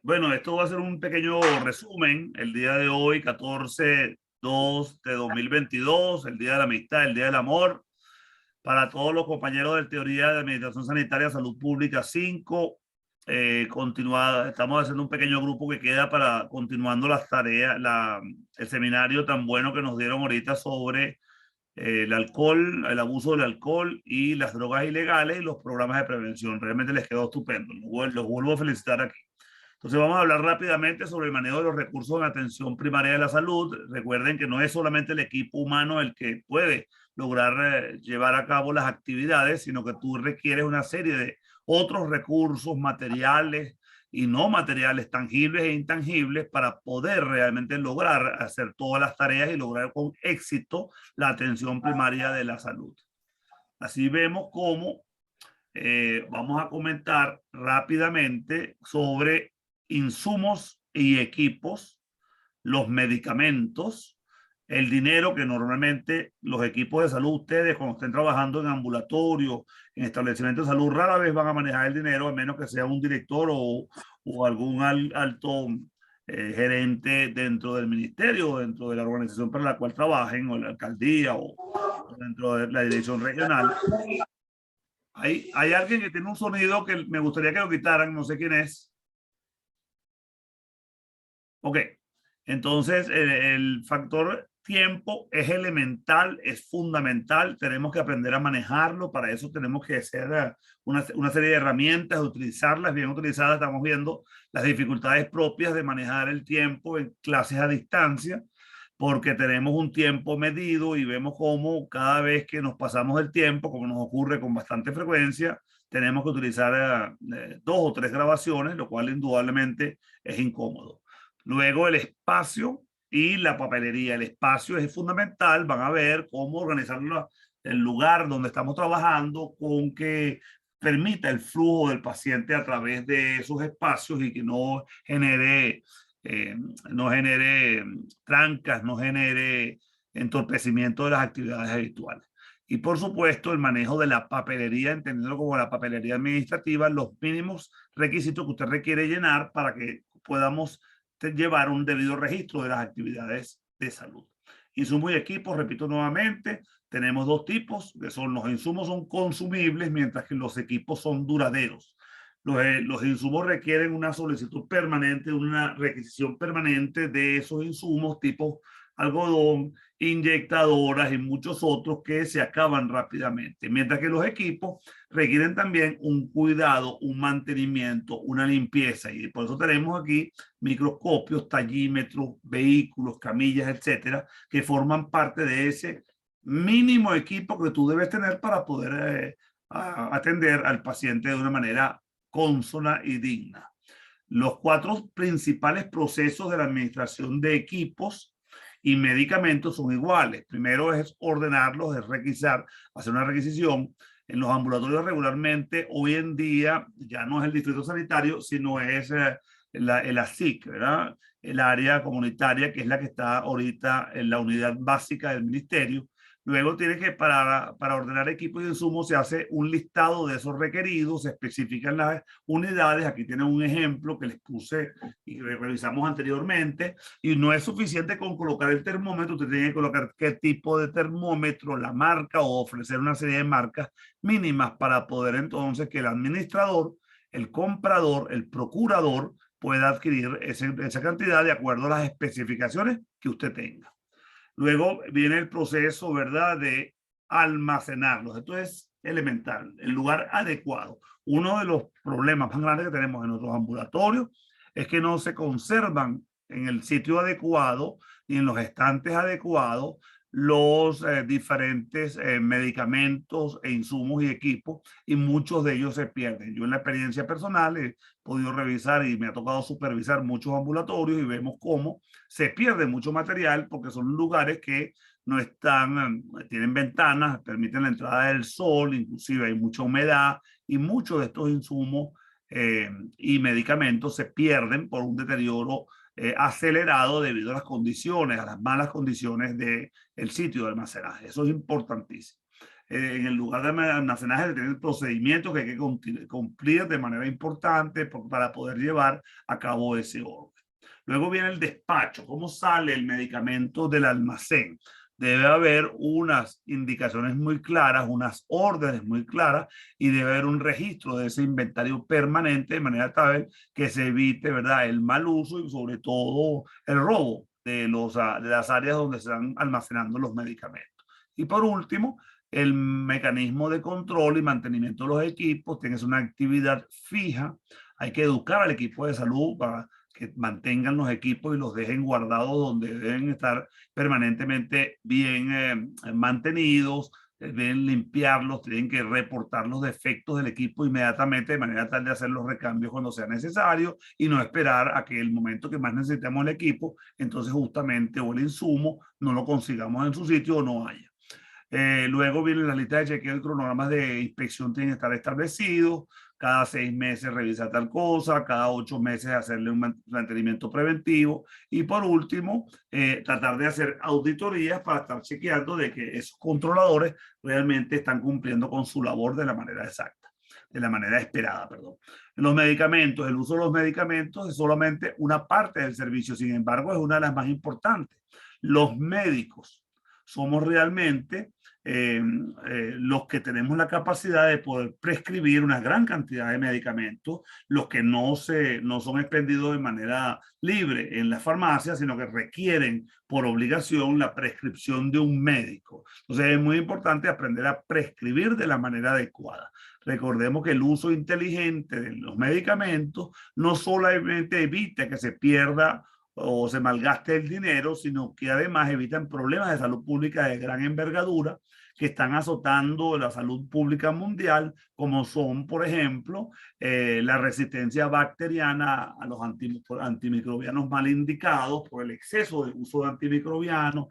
Bueno, esto va a ser un pequeño resumen. El día de hoy, 14/2 de 2022, el Día de la Amistad, el Día del Amor. Para todos los compañeros de Teoría de Administración Sanitaria, Salud Pública 5, continuada, estamos haciendo un pequeño grupo que queda para continuando las tareas, el seminario tan bueno que nos dieron ahorita sobre el alcohol, el abuso del alcohol y las drogas ilegales y los programas de prevención. Realmente les quedó estupendo. Los vuelvo a felicitar aquí. Entonces vamos a hablar rápidamente sobre el manejo de los recursos en atención primaria de la salud. Recuerden que no es solamente el equipo humano el que puede lograr llevar a cabo las actividades, sino que tú requieres una serie de otros recursos materiales y no materiales, tangibles e intangibles, para poder realmente lograr hacer todas las tareas y lograr con éxito la atención primaria de la salud. Así vemos cómo vamos a comentar rápidamente sobre insumos y equipos, los medicamentos, el dinero que normalmente los equipos de salud, ustedes cuando estén trabajando en ambulatorio, en establecimientos de salud, rara vez van a manejar el dinero, a menos que sea un director o algún alto gerente dentro del ministerio, dentro de la organización para la cual trabajen, o la alcaldía, o dentro de la dirección regional. Hay alguien que tiene un sonido que me gustaría que lo quitaran, no sé quién es. Ok, entonces el factor tiempo es elemental, es fundamental, tenemos que aprender a manejarlo, para eso tenemos que hacer una serie de herramientas, utilizarlas bien utilizadas. Estamos viendo las dificultades propias de manejar el tiempo en clases a distancia, porque tenemos un tiempo medido y vemos cómo cada vez que nos pasamos el tiempo, como nos ocurre con bastante frecuencia, tenemos que utilizar 2 o 3 grabaciones, lo cual indudablemente es incómodo. Luego el espacio y la papelería. El espacio es fundamental. Van a ver cómo organizar el lugar donde estamos trabajando con que permita el flujo del paciente a través de esos espacios y que no genere trancas, no genere entorpecimiento de las actividades habituales. Y por supuesto, el manejo de la papelería, entendiendo como la papelería administrativa, los mínimos requisitos que usted requiere llenar para que podamos llevar un debido registro de las actividades de salud. Insumos y equipos, repito nuevamente, tenemos 2 tipos, que son los insumos son consumibles, mientras que los equipos son duraderos. Los insumos requieren una solicitud permanente, una requisición permanente de esos insumos, tipo algodón, inyectadoras y muchos otros que se acaban rápidamente, mientras que los equipos requieren también un cuidado, un mantenimiento, una limpieza, y por eso tenemos aquí microscopios, tallímetros, vehículos, camillas, etcétera, que forman parte de ese mínimo equipo que tú debes tener para poder atender al paciente de una manera consona y digna. Los 4 principales procesos de la administración de equipos y medicamentos son iguales. Primero es ordenarlos, es requisar, hacer una requisición. En los ambulatorios regularmente, hoy en día, ya no es el distrito sanitario, sino es el ASIC, ¿verdad? El área comunitaria, que es la que está ahorita en la unidad básica del ministerio. Luego tiene que, para ordenar equipos y insumos, se hace un listado de esos requeridos, se especifican las unidades. Aquí tienen un ejemplo que les puse y revisamos anteriormente. Y no es suficiente con colocar el termómetro, usted tiene que colocar qué tipo de termómetro, la marca, o ofrecer una serie de marcas mínimas para poder entonces que el administrador, el comprador, el procurador pueda adquirir esa cantidad de acuerdo a las especificaciones que usted tenga. Luego viene el proceso, ¿verdad?, de almacenarlos. Esto es elemental, el lugar adecuado. Uno de los problemas más grandes que tenemos en nuestros ambulatorios es que no se conservan en el sitio adecuado y en los estantes adecuados los diferentes medicamentos e insumos y equipos, y muchos de ellos se pierden. Yo en la experiencia personal he podido revisar y me ha tocado supervisar muchos ambulatorios y vemos cómo se pierde mucho material porque son lugares que no están, tienen ventanas, permiten la entrada del sol, inclusive hay mucha humedad, y muchos de estos insumos y medicamentos se pierden por un deterioro acelerado debido a las condiciones, a las malas condiciones del sitio de almacenaje. Eso es importantísimo. en el lugar de almacenaje de tener procedimientos que hay que cumplir de manera importante para poder llevar a cabo ese orden. Luego viene el despacho. ¿Cómo sale el medicamento del almacén? Debe haber unas indicaciones muy claras, unas órdenes muy claras y debe haber un registro de ese inventario permanente de manera tal que se evite, ¿verdad?, el mal uso y sobre todo el robo de las áreas donde se están almacenando los medicamentos. Y por último, el mecanismo de control y mantenimiento de los equipos tiene que ser una actividad fija. Hay que educar al equipo de salud para que mantengan los equipos y los dejen guardados donde deben estar permanentemente bien mantenidos, deben limpiarlos, tienen que reportar los defectos del equipo inmediatamente de manera tal de hacer los recambios cuando sea necesario y no esperar a que el momento que más necesitemos el equipo, entonces justamente o el insumo no lo consigamos en su sitio o no haya. Luego viene la lista de chequeo y cronogramas de inspección tienen que estar establecidos. Cada 6 meses revisar tal cosa, cada 8 meses hacerle un mantenimiento preventivo. Y por último, tratar de hacer auditorías para estar chequeando de que esos controladores realmente están cumpliendo con su labor de la manera exacta, de la manera esperada, perdón. Los medicamentos, el uso de los medicamentos es solamente una parte del servicio, sin embargo, es una de las más importantes. Los médicos somos realmente los que tenemos la capacidad de poder prescribir una gran cantidad de medicamentos, los que no son expendidos de manera libre en las farmacias, sino que requieren por obligación la prescripción de un médico. Entonces es muy importante aprender a prescribir de la manera adecuada. Recordemos que el uso inteligente de los medicamentos no solamente evita que se pierda o se malgaste el dinero, sino que además evitan problemas de salud pública de gran envergadura que están azotando la salud pública mundial, como son, por ejemplo, la resistencia bacteriana a los antimicrobianos mal indicados por el exceso de uso de antimicrobianos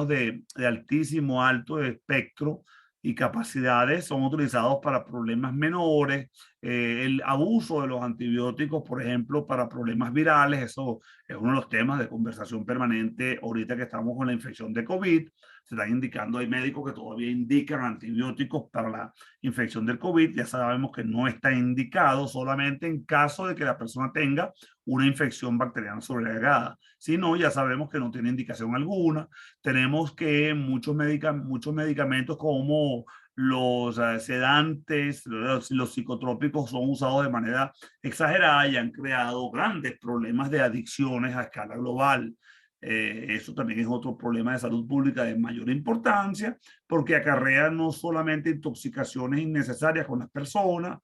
de altísimo, alto espectro y capacidades son utilizados para problemas menores, el abuso de los antibióticos, por ejemplo, para problemas virales, eso es uno de los temas de conversación permanente ahorita que estamos con la infección de COVID. Se están indicando, hay médicos que todavía indican antibióticos para la infección del COVID, ya sabemos que no está indicado solamente en caso de que la persona tenga una infección bacteriana sobrecargada, si no, ya sabemos que no tiene indicación alguna. Tenemos que muchos medicamentos como los sedantes, los psicotrópicos son usados de manera exagerada y han creado grandes problemas de adicciones a escala global. Eso también es otro problema de salud pública de mayor importancia porque acarrea no solamente intoxicaciones innecesarias con las personas,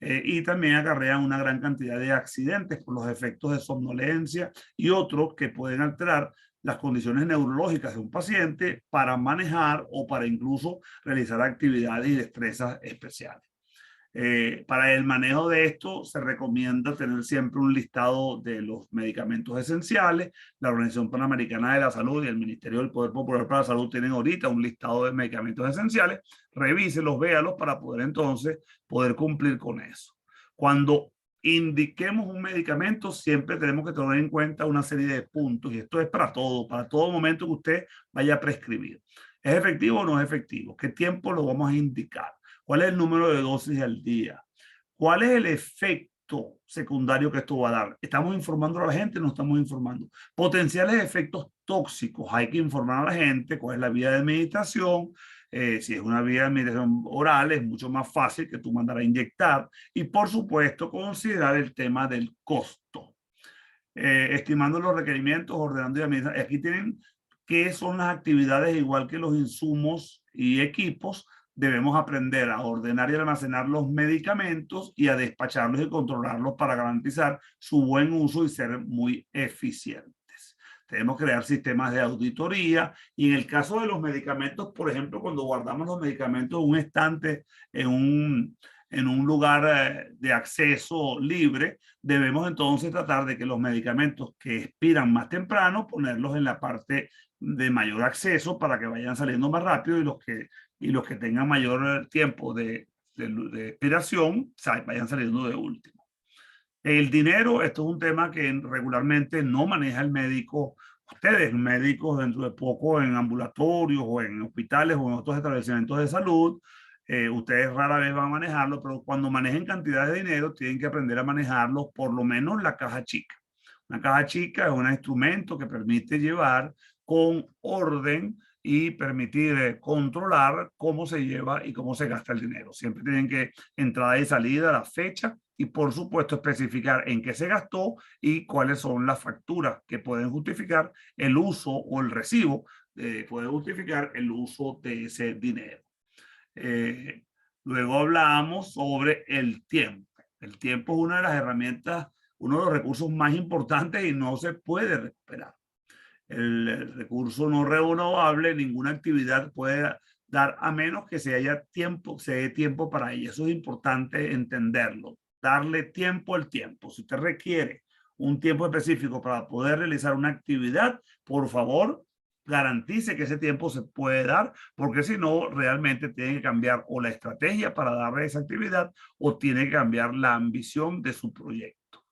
y también acarrean una gran cantidad de accidentes por los efectos de somnolencia y otros que pueden alterar las condiciones neurológicas de un paciente para manejar o para incluso realizar actividades y destrezas especiales. Para el manejo de esto se recomienda tener siempre un listado de los medicamentos esenciales. La Organización Panamericana de la Salud y el Ministerio del Poder Popular para la Salud tienen ahorita un listado de medicamentos esenciales. Revíselos, véalos para poder entonces poder cumplir con eso. Cuando indiquemos un medicamento, siempre tenemos que tener en cuenta una serie de puntos y esto es para todo momento que usted vaya a prescribir. ¿Es efectivo o no es efectivo? ¿Qué tiempo lo vamos a indicar? ¿Cuál es el número de dosis al día? ¿Cuál es el efecto secundario que esto va a dar? ¿Estamos informando a la gente? No estamos informando. Potenciales efectos tóxicos. Hay que informar a la gente cuál es la vía de administración. Si es una vía de administración oral, es mucho más fácil que tú mandar a inyectar. Y por supuesto, considerar el tema del costo. Estimando los requerimientos, ordenando y administrando. Aquí tienen qué son las actividades, igual que los insumos y equipos. Debemos aprender a ordenar y almacenar los medicamentos y a despacharlos y controlarlos para garantizar su buen uso y ser muy eficientes. Tenemos que crear sistemas de auditoría y en el caso de los medicamentos, por ejemplo, cuando guardamos los medicamentos en un estante, en un lugar de acceso libre, debemos entonces tratar de que los medicamentos que expiran más temprano, ponerlos en la parte de mayor acceso para que vayan saliendo más rápido y los que tengan mayor tiempo de expiración vayan saliendo de último. El dinero, esto es un tema que regularmente no maneja el médico. ustedes, médicos, dentro de poco en ambulatorios o en hospitales o en otros establecimientos de salud, ustedes rara vez van a manejarlo, pero cuando manejen cantidades de dinero tienen que aprender a manejarlo, por lo menos la caja chica. Una caja chica es un instrumento que permite llevar con orden y permitir controlar cómo se lleva y cómo se gasta el dinero. Siempre tienen que entrada y salida, la fecha y por supuesto especificar en qué se gastó y cuáles son las facturas que pueden justificar el uso o el recibo, puede justificar el uso de ese dinero. Eh, Luego hablamos sobre el tiempo. El tiempo es una de las herramientas, uno de los recursos más importantes y no se puede recuperar. El recurso no renovable, ninguna actividad puede dar a menos que se haya tiempo, se dé tiempo para ella. Eso es importante entenderlo. Darle tiempo al tiempo. Si usted requiere un tiempo específico para poder realizar una actividad, por favor, garantice que ese tiempo se puede dar, porque si no, realmente tiene que cambiar o la estrategia para darle esa actividad o tiene que cambiar la ambición de su proyecto.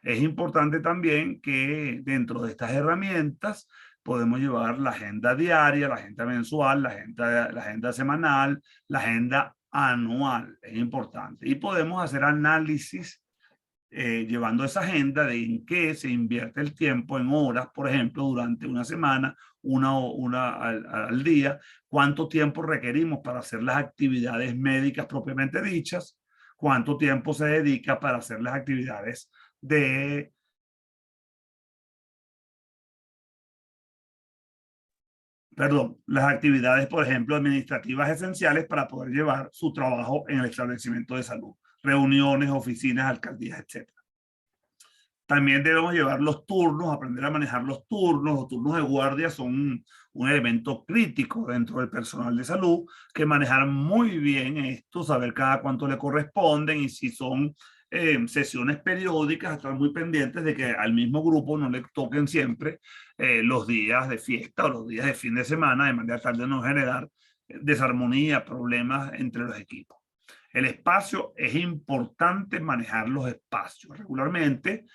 Es importante también que dentro de estas herramientas podemos llevar la agenda diaria, la agenda mensual, la agenda semanal, la agenda anual. Es importante. Y podemos hacer análisis llevando esa agenda de en qué se invierte el tiempo en horas, por ejemplo, durante una semana, una al día, cuánto tiempo requerimos para hacer las actividades médicas propiamente dichas, cuánto tiempo se dedica para hacer las actividades de, perdón, las actividades, por ejemplo, administrativas esenciales para poder llevar su trabajo en el establecimiento de salud, reuniones, oficinas, alcaldías, etcétera. También debemos llevar los turnos, aprender a manejar los turnos. Los turnos de guardia son un elemento crítico dentro del personal de salud, que manejar muy bien esto, saber cada cuánto le corresponden y si son sesiones periódicas, estar muy pendientes de que al mismo grupo no le toquen siempre los días de fiesta o los días de fin de semana, de manera tal de no generar desarmonía, problemas entre los equipos. El espacio, es importante manejar los espacios regularmente.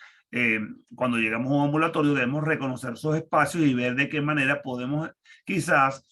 Cuando llegamos a un ambulatorio debemos reconocer esos espacios y ver de qué manera podemos quizás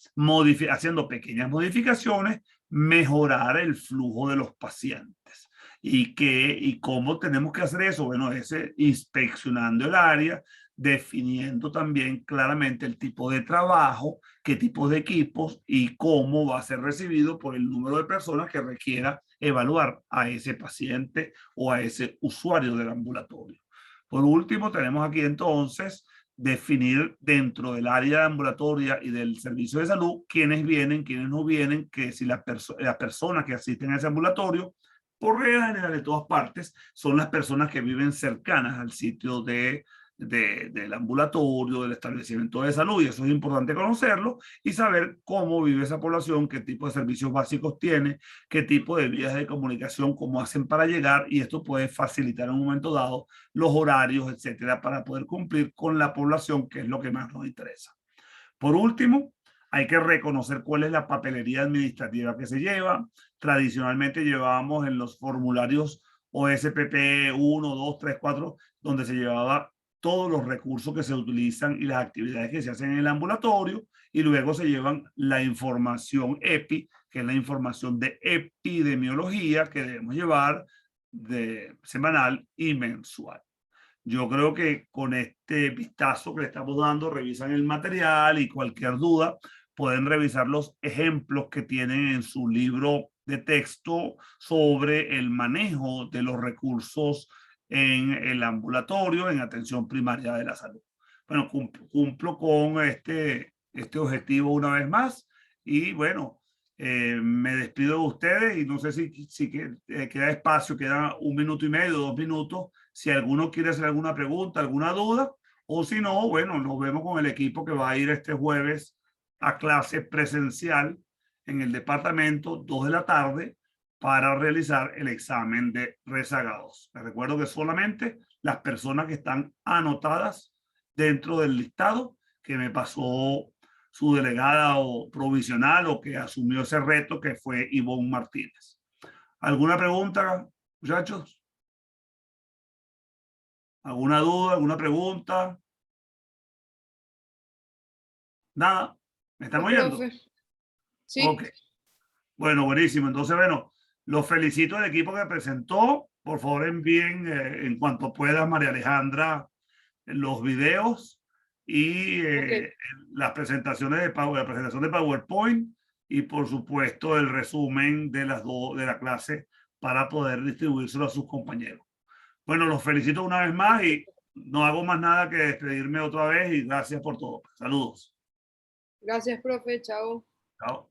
haciendo pequeñas modificaciones, mejorar el flujo de los pacientes. ¿Y cómo tenemos que hacer eso? Bueno, es inspeccionando el área, definiendo también claramente el tipo de trabajo, qué tipo de equipos y cómo va a ser recibido por el número de personas que requiera evaluar a ese paciente o a ese usuario del ambulatorio. Por último, tenemos aquí entonces definir dentro del área ambulatoria y del servicio de salud quiénes vienen, quiénes no vienen, que si las personas que asisten a ese ambulatorio, por regla general de todas partes, son las personas que viven cercanas al sitio del ambulatorio, del establecimiento de salud, y eso es importante conocerlo y saber cómo vive esa población, qué tipo de servicios básicos tiene, qué tipo de vías de comunicación, cómo hacen para llegar, y esto puede facilitar en un momento dado los horarios, etcétera, para poder cumplir con la población, que es lo que más nos interesa. Por último, hay que reconocer cuál es la papelería administrativa que se lleva. Tradicionalmente llevábamos en los formularios OSPP 1, 2, 3, 4, donde se llevaba todos los recursos que se utilizan y las actividades que se hacen en el ambulatorio, y luego se llevan la información EPI, que es la información de epidemiología que debemos llevar de semanal y mensual. Yo creo que con este vistazo que le estamos dando, revisan el material y cualquier duda pueden revisar los ejemplos que tienen en su libro de texto sobre el manejo de los recursos en el ambulatorio, en atención primaria de la salud. Bueno, cumplo con este objetivo una vez más y bueno, me despido de ustedes y no sé si queda espacio, queda un minuto y medio, 2 minutos, si alguno quiere hacer alguna pregunta, alguna duda, o si no, bueno, nos vemos con el equipo que va a ir este jueves a clase presencial en el departamento, 2 de la tarde, para realizar el examen de rezagados. Les recuerdo que solamente las personas que están anotadas dentro del listado que me pasó su delegada o provisional o que asumió ese reto, que fue Ivonne Martínez. ¿Alguna pregunta, muchachos? ¿Alguna duda, alguna pregunta? Nada, ¿me están No, oyendo? profe. Sí, Ok, bueno, buenísimo. Entonces, bueno, los felicito al equipo que presentó. Por favor, envíen en cuanto pueda, María Alejandra, los videos y ok. las presentaciones de la presentación de PowerPoint y, por supuesto, el resumen de las dos de la clase para poder distribuírselo a sus compañeros. Bueno, los felicito una vez más y no hago más nada que despedirme otra vez y gracias por todo. Saludos. Gracias, profe. Chao. Chao.